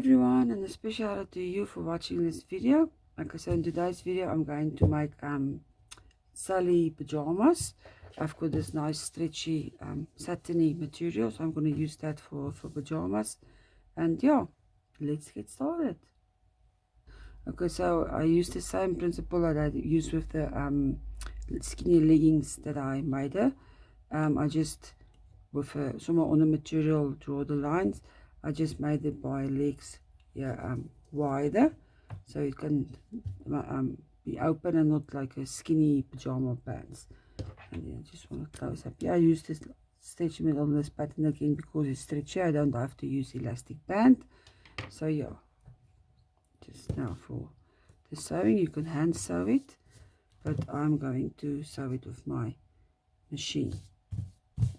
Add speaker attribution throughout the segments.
Speaker 1: everyone, and a special shout out to you for watching this video. Like I said, in today's video I'm going to make Sally pajamas. I've got this nice stretchy satiny material, so I'm going to use that for pajamas. And yeah, let's get started. Okay, so I use the same principle that I used with the skinny leggings that I made her. I just, with some on the material, draw the lines. I just made the by legs wider, so it can be open and not like a skinny pajama pants. And then I just want to close up. Yeah, I use this stretch mat on this pattern again because it's stretchy. I don't have to use elastic band. So yeah, just now for the sewing, you can hand sew it, but I'm going to sew it with my machine.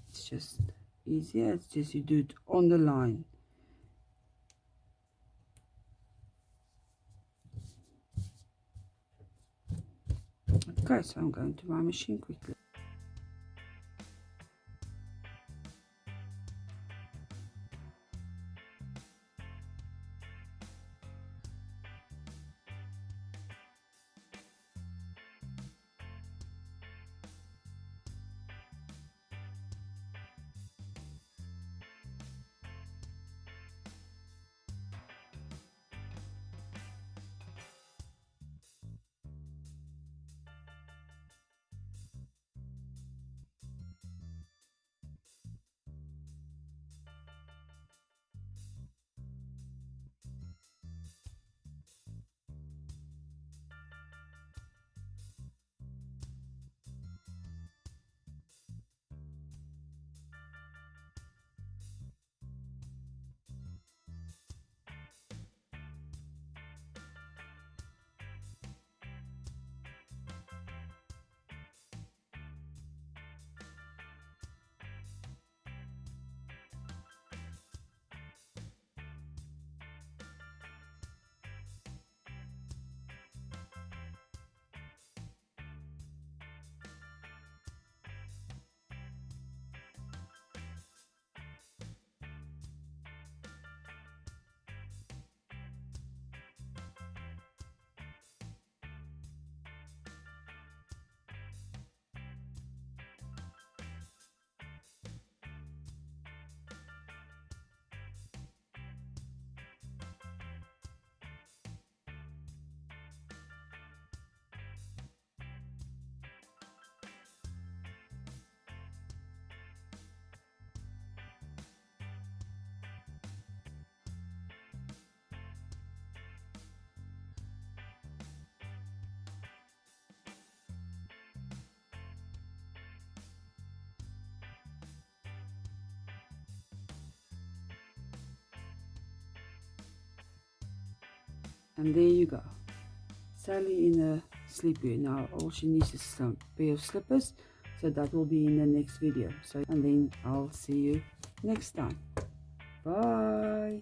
Speaker 1: It's just easier. It's just you do it on the line. Okay, so I'm going to my machine quickly. And there you go, Sally in a sleepwear. Now all she needs is some pair of slippers, so that will be in the next video. So, and then I'll see you next time. Bye.